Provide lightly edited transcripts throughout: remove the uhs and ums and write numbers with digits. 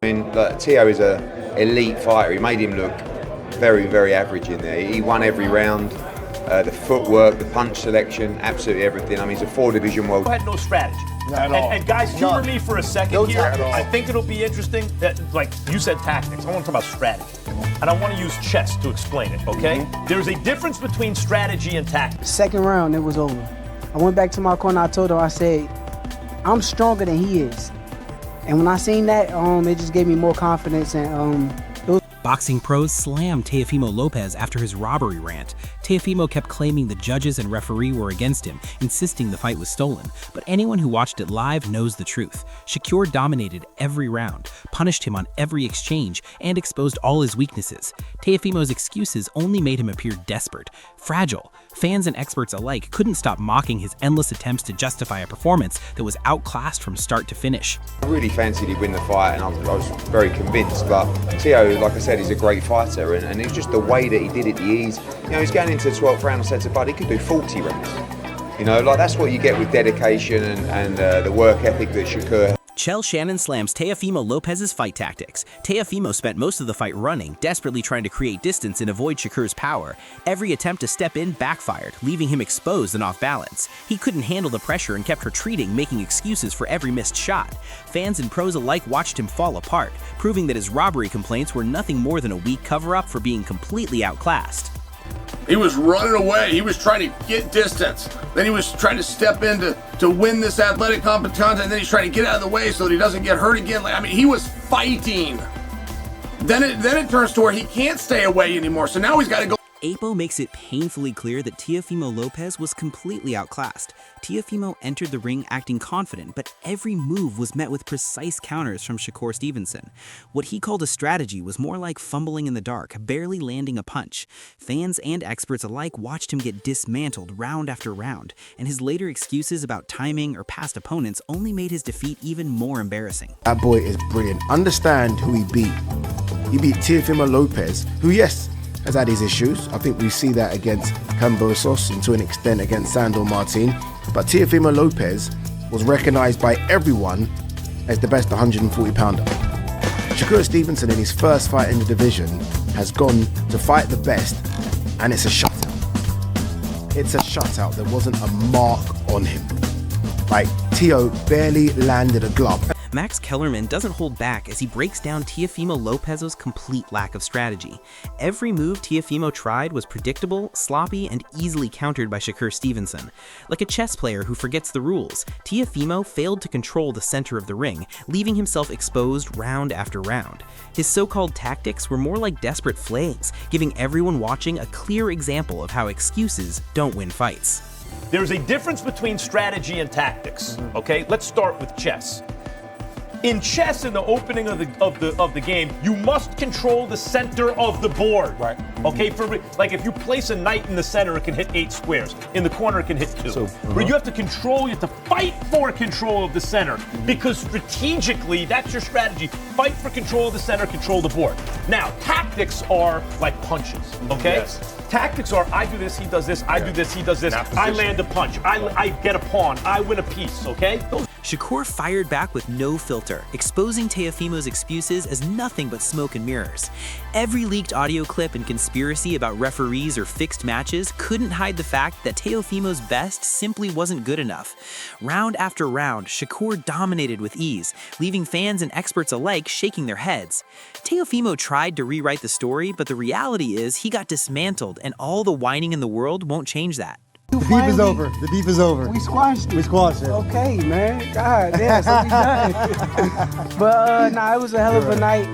I mean, like, Teo is an elite fighter. He made him look very, very average in there. He won every round. The footwork, the punch selection, absolutely everything. I mean, he's a 4-division world. I had no strategy. And guys, humor me for a second here. I think it'll be interesting that, like you said, tactics. I want to talk about strategy. And I want to use chess to explain it, okay? There's a difference between strategy and tactics. Second round, it was over. I went back to my corner. I told him, I said, I'm stronger than he is. And when I seen that, it just gave me more confidence. And Boxing pros slammed Teofimo Lopez after his robbery rant. Teofimo kept claiming the judges and referee were against him, insisting the fight was stolen. But anyone who watched it live knows the truth. Shakur dominated every round, punished him on every exchange, and exposed all his weaknesses. Teofimo's excuses only made him appear desperate, fragile. Fans and experts alike couldn't stop mocking his endless attempts to justify a performance that was outclassed from start to finish. I really fancied he'd win the fight, and I was very convinced. But Teo, like I said, he's a great fighter, and it's just the way that he did it, the ease. You know, he's going into the 12th round and said to Bud, he could do 40 rounds. You know, like that's what you get with dedication and the work ethic that Shakur. Chael Sonnen slams Teofimo Lopez's fight tactics. Teofimo spent most of the fight running, desperately trying to create distance and avoid Shakur's power. Every attempt to step in backfired, leaving him exposed and off balance. He couldn't handle the pressure and kept retreating, making excuses for every missed shot. Fans and pros alike watched him fall apart, proving that his robbery complaints were nothing more than a weak cover-up for being completely outclassed. He was running away. He was trying to get distance. Then he was trying to step in to win this athletic competition, and then he's trying to get out of the way so that he doesn't get hurt again. I mean, he was fighting. Then it turns to where he can't stay away anymore. So now he's got to go. Apo makes it painfully clear that Teofimo Lopez was completely outclassed. Teofimo entered the ring acting confident, but every move was met with precise counters from Shakur Stevenson. What he called a strategy was more like fumbling in the dark, barely landing a punch. Fans and experts alike watched him get dismantled round after round, and his later excuses about timing or past opponents only made his defeat even more embarrassing. That boy is brilliant. Understand who he beat. He beat Teofimo Lopez, who, yes, has had his issues. I think we see that against Cambosos and to an extent against Sandor Martin. But Teofimo Lopez was recognized by everyone as the best 140-pounder. Shakur Stevenson in his first fight in the division has gone to fight the best, and it's a shutout. It's a shutout. There wasn't a mark on him. Like, Teo barely landed a glove. Max Kellerman doesn't hold back as he breaks down Teofimo Lopez's complete lack of strategy. Every move Teofimo tried was predictable, sloppy, and easily countered by Shakur Stevenson. Like a chess player who forgets the rules, Teofimo failed to control the center of the ring, leaving himself exposed round after round. His so-called tactics were more like desperate flames, giving everyone watching a clear example of how excuses don't win fights. There's a difference between strategy and tactics, okay? Let's start with chess. In chess, in the opening of the game, you must control the center of the board. Right. Okay. Like if you place a knight in the center, it can hit 8 squares. In the corner, it can hit 2. But you have to control. You have to fight for control of the center because strategically, that's your strategy. Fight for control of the center, control the board. Now, tactics are like punches. Okay. Yes. Tactics are: I do this, he does this. I do this, he does this. I land a punch. I get a pawn. I win a piece. Okay. Shakur fired back with no filter, exposing Teofimo's excuses as nothing but smoke and mirrors. Every leaked audio clip and conspiracy about referees or fixed matches couldn't hide the fact that Teofimo's best simply wasn't good enough. Round after round, Shakur dominated with ease, leaving fans and experts alike shaking their heads. Teofimo tried to rewrite the story, but the reality is he got dismantled, and all the whining in the world won't change that. The beef is over. The beef is over. We squashed it. We squashed it. Okay, man. God, yeah, so we done. But nah, it was a hell of a night.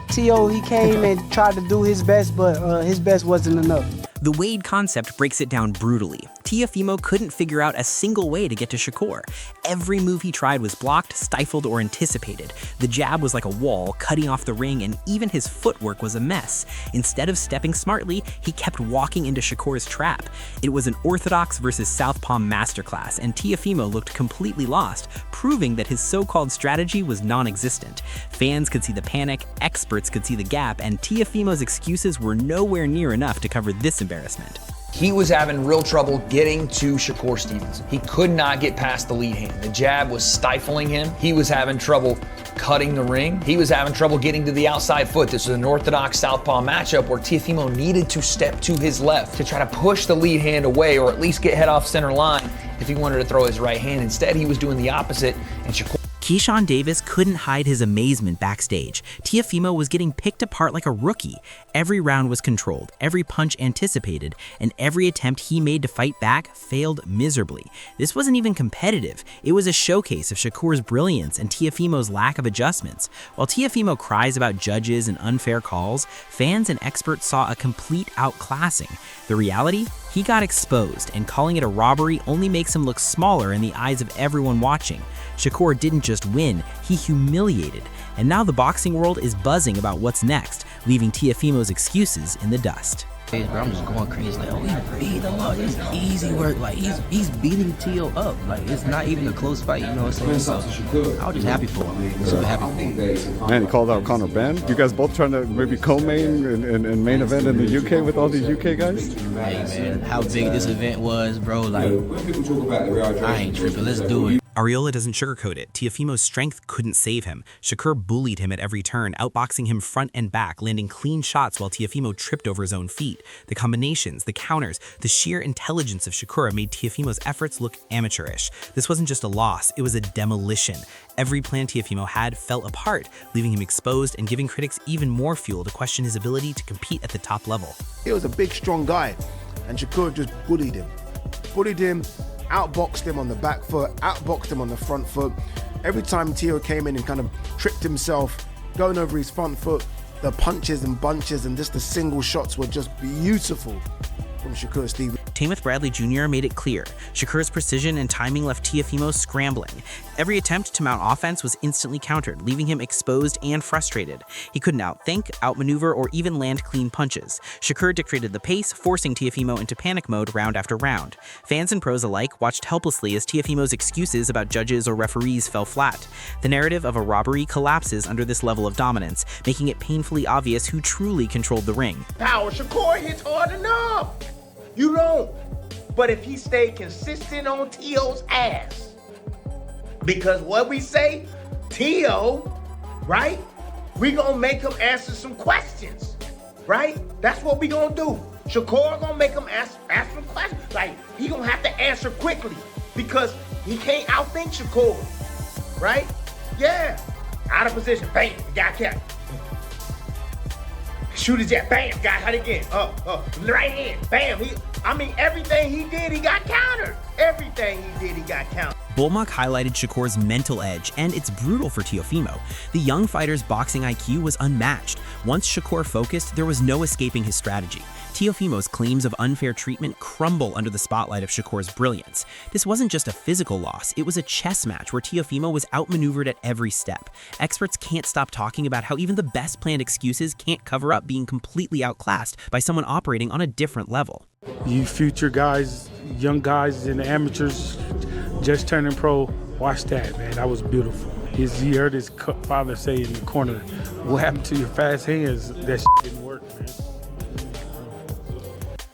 Teo, he came and tried to do his best, but his best wasn't enough. The Wade concept breaks it down brutally. Teofimo couldn't figure out a single way to get to Shakur. Every move he tried was blocked, stifled, or anticipated. The jab was like a wall, cutting off the ring, and even his footwork was a mess. Instead of stepping smartly, he kept walking into Shakur's trap. It was an orthodox versus southpaw masterclass, and Teofimo looked completely lost, proving that his so-called strategy was non-existent. Fans could see the panic, experts could see the gap, and Teofimo's excuses were nowhere near enough to cover this embarrassment. He was having real trouble getting to Shakur Stevenson. He could not get past the lead hand. The jab was stifling him. He was having trouble cutting the ring. He was having trouble getting to the outside foot. This was an orthodox southpaw matchup where Teofimo needed to step to his left to try to push the lead hand away or at least get head off center line if he wanted to throw his right hand. Instead, he was doing the opposite, and Shakur Keyshawn Davis couldn't hide his amazement backstage. Teofimo was getting picked apart like a rookie. Every round was controlled, every punch anticipated, and every attempt he made to fight back failed miserably. This wasn't even competitive. It was a showcase of Shakur's brilliance and Teofimo's lack of adjustments. While Teofimo cries about judges and unfair calls, fans and experts saw a complete outclassing. The reality? He got exposed, and calling it a robbery only makes him look smaller in the eyes of everyone watching. Shakur didn't just win, he humiliated. And now the boxing world is buzzing about what's next, leaving Teofimo's excuses in the dust. Bro, I'm just going crazy. Like, oh, he beat him up. It's easy work. Like, he's beating Teo up. Like, it's not even a close fight. You know what I'm saying? So I was just happy for him. Super happy for him. Man, he called out Conor Benn. You guys both trying to maybe co-main and main event in the UK with all these UK guys? Hey, man, how big this event was, bro. Like, I ain't tripping. Let's do it. Ariola doesn't sugarcoat it. Teofimo's strength couldn't save him. Shakur bullied him at every turn, outboxing him front and back, landing clean shots while Teofimo tripped over his own feet. The combinations, the counters, the sheer intelligence of Shakur made Teofimo's efforts look amateurish. This wasn't just a loss, it was a demolition. Every plan Teofimo had fell apart, leaving him exposed and giving critics even more fuel to question his ability to compete at the top level. He was a big, strong guy, and Shakur just bullied him. Outboxed him on the back foot, outboxed him on the front foot. Every time Teo came in and kind of tripped himself, going over his front foot, the punches and bunches and just the single shots were just beautiful from Shakur Stevenson. Tamith Bradley Jr. made it clear. Shakur's precision and timing left Teofimo scrambling. Every attempt to mount offense was instantly countered, leaving him exposed and frustrated. He couldn't outthink, outmaneuver, or even land clean punches. Shakur dictated the pace, forcing Teofimo into panic mode round after round. Fans and pros alike watched helplessly as Teofimo's excuses about judges or referees fell flat. The narrative of a robbery collapses under this level of dominance, making it painfully obvious who truly controlled the ring. Power Shakur hits hard enough. You don't. But if he stayed consistent on Teo's ass, because what we say, Teo, right? We gonna make him answer some questions, right? That's what we gonna do. Shakur gonna make him ask some questions. Like, he gonna have to answer quickly because he can't outthink Shakur, right? Yeah. Out of position, bam, got kept. Shoot his jab, bam, got hit again. Right hand, bam. Everything he did, he got countered. Everything he did, he got countered. Bullmuck highlighted Shakur's mental edge, and it's brutal for Teofimo. The young fighter's boxing IQ was unmatched. Once Shakur focused, there was no escaping his strategy. Teofimo's claims of unfair treatment crumble under the spotlight of Shakur's brilliance. This wasn't just a physical loss, it was a chess match where Teofimo was outmaneuvered at every step. Experts can't stop talking about how even the best planned excuses can't cover up being completely outclassed by someone operating on a different level. You future guys, young guys and amateurs just turning pro, watch that, man. That was beautiful. You heard his father say in the corner, what happened to your fast hands? That didn't work, man.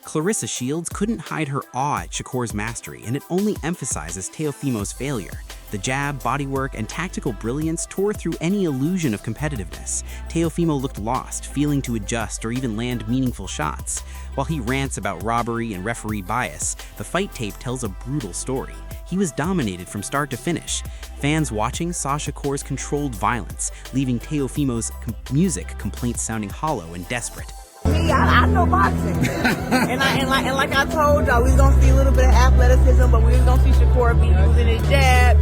Clarissa Shields couldn't hide her awe at Shakur's mastery, and it only emphasizes Teofimo's failure. The jab, bodywork, and tactical brilliance tore through any illusion of competitiveness. Teofimo looked lost, failing to adjust or even land meaningful shots. While he rants about robbery and referee bias, the fight tape tells a brutal story. He was dominated from start to finish. Fans watching saw Shakur's controlled violence, leaving Teofimo's music complaints sounding hollow and desperate. I know boxing, and like I told y'all, we was gonna see a little bit of athleticism, but we was gonna see Shakur be using his jab,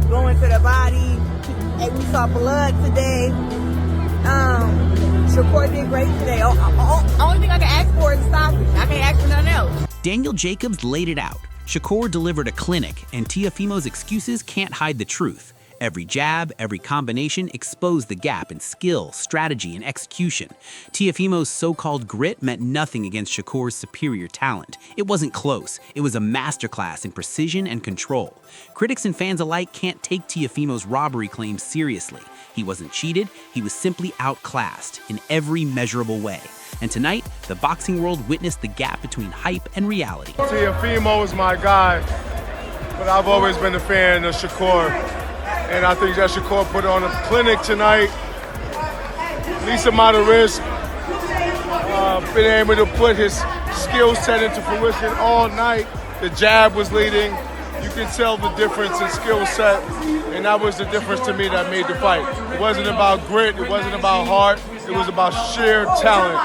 going to the body. And we saw blood today. Shakur did great today. Only thing I can ask for is stopping. I can't ask for nothing else. Daniel Jacobs laid it out. Shakur delivered a clinic, and Teofimo's excuses can't hide the truth. Every jab, every combination exposed the gap in skill, strategy, and execution. Teofimo's so-called grit meant nothing against Shakur's superior talent. It wasn't close. It was a masterclass in precision and control. Critics and fans alike can't take Teofimo's robbery claims seriously. He wasn't cheated, he was simply outclassed in every measurable way. And tonight, the boxing world witnessed the gap between hype and reality. Teofimo is my guy, but I've always been a fan of Shakur. And I think that Shakur put on a clinic tonight. Least amount of risk. Been able to put his skill set into fruition all night. The jab was leading. You can tell the difference in skill set, and that was the difference to me that made the fight. It wasn't about grit, it wasn't about heart, it was about sheer talent,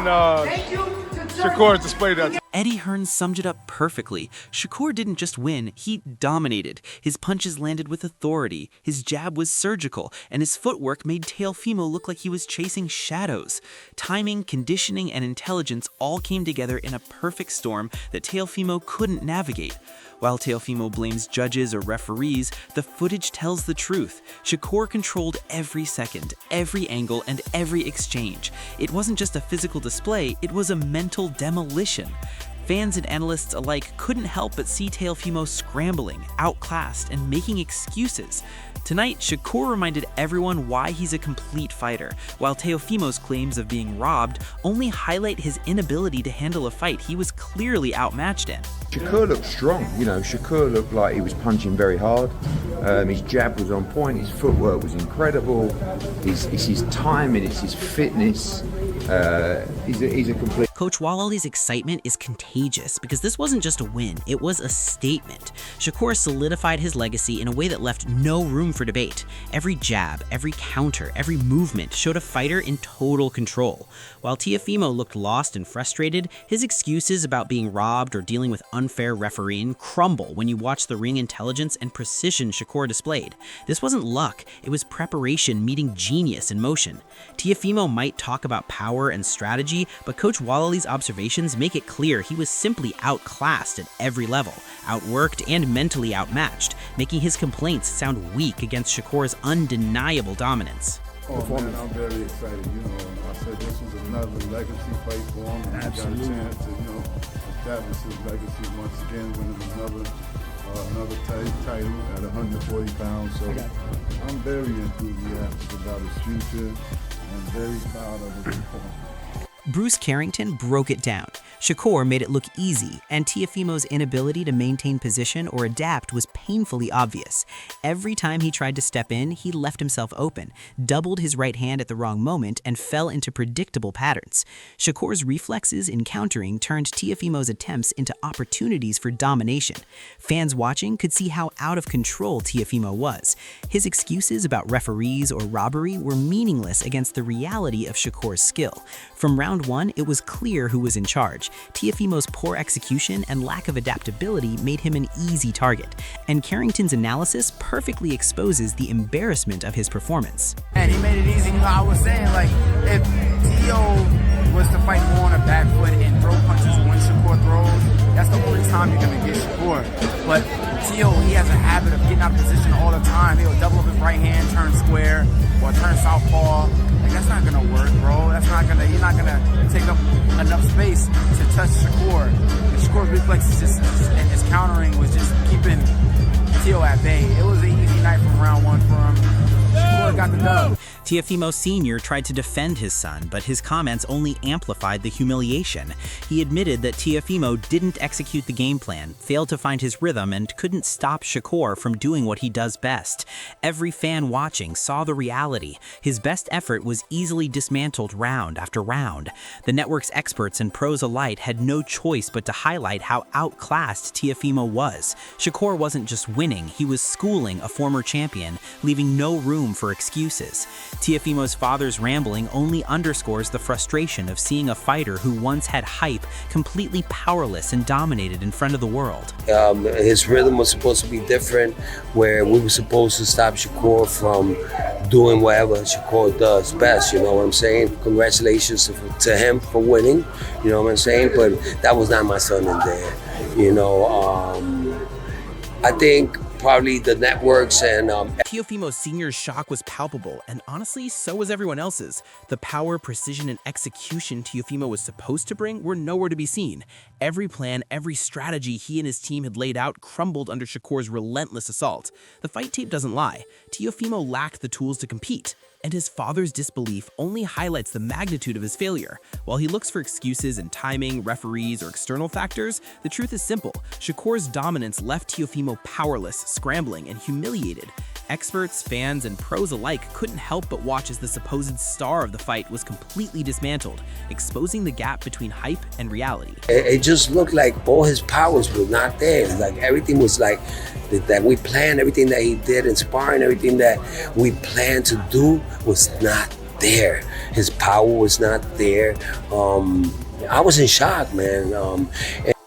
and Shakur displayed that. Eddie Hearn summed it up perfectly. Shakur didn't just win, he dominated. His punches landed with authority, his jab was surgical, and his footwork made Teofimo look like he was chasing shadows. Timing, conditioning, and intelligence all came together in a perfect storm that Teofimo couldn't navigate. While Teofimo blames judges or referees, the footage tells the truth. Shakur controlled every second, every angle, and every exchange. It wasn't just a physical display, it was a mental demolition. Fans and analysts alike couldn't help but see Teofimo scrambling, outclassed, and making excuses. Tonight, Shakur reminded everyone why he's a complete fighter, while Teofimo's claims of being robbed only highlight his inability to handle a fight he was clearly outmatched in. Shakur looked strong, Shakur looked like he was punching very hard. His jab was on point, his footwork was incredible, it's his timing, it's his fitness. He's a complete... Coach Walali's excitement is contagious because this wasn't just a win, it was a statement. Shakur solidified his legacy in a way that left no room for debate. Every jab, every counter, every movement showed a fighter in total control. While Teofimo looked lost and frustrated, his excuses about being robbed or dealing with unfair refereeing crumble when you watch the ring intelligence and precision Shakur displayed. This wasn't luck, it was preparation meeting genius in motion. Teofimo might talk about power and strategy, but Coach Walali's observations make it clear he was simply outclassed at every level, outworked and mentally outmatched, making his complaints sound weak against Shakur's undeniable dominance. Oh man, I'm very excited. I said this was another legacy fight for him. And Absolutely. He got a chance to, establish his legacy once again, winning another title at 140 pounds. So I'm very enthusiastic about his future. I'm very proud of his performance. Bruce Carrington broke it down. Shakur made it look easy, and Teofimo's inability to maintain position or adapt was painfully obvious. Every time he tried to step in, he left himself open, doubled his right hand at the wrong moment, and fell into predictable patterns. Shakur's reflexes in countering turned Teofimo's attempts into opportunities for domination. Fans watching could see how out of control Teofimo was. His excuses about referees or robbery were meaningless against the reality of Shakur's skill. From round one, it was clear who was in charge. Teofimo's poor execution and lack of adaptability made him an easy target, and Carrington's analysis perfectly exposes the embarrassment of his performance. And he made it easy. I was saying, if Teo was to fight more on a back foot and throw punches when Shakur throws, that's the only time you're going to get Shakur. But Teo, he has a habit of getting out of position all the time. He'll double up his right hand, turn square, or turn southpaw. That's not gonna work, bro. You're not gonna take up enough space to touch Shakur. And Shakur's reflexes and his countering was just keeping Teo at bay. It was an easy night from round one for him. Shakur got the dub. Teofimo Senior tried to defend his son, but his comments only amplified the humiliation. He admitted that Teofimo didn't execute the game plan, failed to find his rhythm, and couldn't stop Shakur from doing what he does best. Every fan watching saw the reality. His best effort was easily dismantled round after round. The network's experts and pros alike had no choice but to highlight how outclassed Teofimo was. Shakur wasn't just winning, he was schooling a former champion, leaving no room for excuses. Teofimo's father's rambling only underscores the frustration of seeing a fighter who once had hype completely powerless and dominated in front of the world. His rhythm was supposed to be different, where we were supposed to stop Shakur from doing whatever Shakur does best, you know what I'm saying? Congratulations to him for winning, you know what I'm saying? But that was not my son in there, I think probably the networks and Teofimo Senior's shock was palpable, and honestly, so was everyone else's. The power, precision, and execution Teofimo was supposed to bring were nowhere to be seen. Every plan, every strategy he and his team had laid out crumbled under Shakur's relentless assault. The fight tape doesn't lie. Teofimo lacked the tools to compete, and his father's disbelief only highlights the magnitude of his failure. While he looks for excuses in timing, referees, or external factors, the truth is simple. Shakur's dominance left Teofimo powerless, scrambling, and humiliated. Experts, fans, and pros alike couldn't help but watch as the supposed star of the fight was completely dismantled, exposing the gap between hype and reality. it just looked like all his powers were not there. Like everything was like that we planned, everything that he did in sparring, everything that we planned to do was not there. His power was not there. I was in shock, man.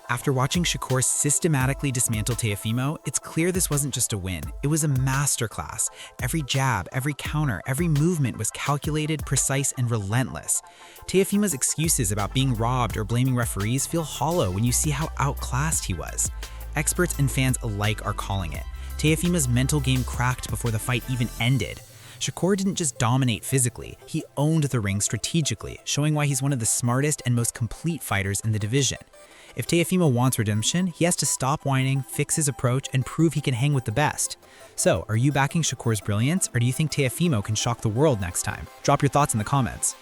After watching Shakur systematically dismantle Teofimo, it's clear this wasn't just a win. It was a masterclass. Every jab, every counter, every movement was calculated, precise, and relentless. Teofimo's excuses about being robbed or blaming referees feel hollow when you see how outclassed he was. Experts and fans alike are calling it. Teofimo's mental game cracked before the fight even ended. Shakur didn't just dominate physically, he owned the ring strategically, showing why he's one of the smartest and most complete fighters in the division. If Teofimo wants redemption, he has to stop whining, fix his approach, and prove he can hang with the best. So, are you backing Shakur's brilliance, or do you think Teofimo can shock the world next time? Drop your thoughts in the comments.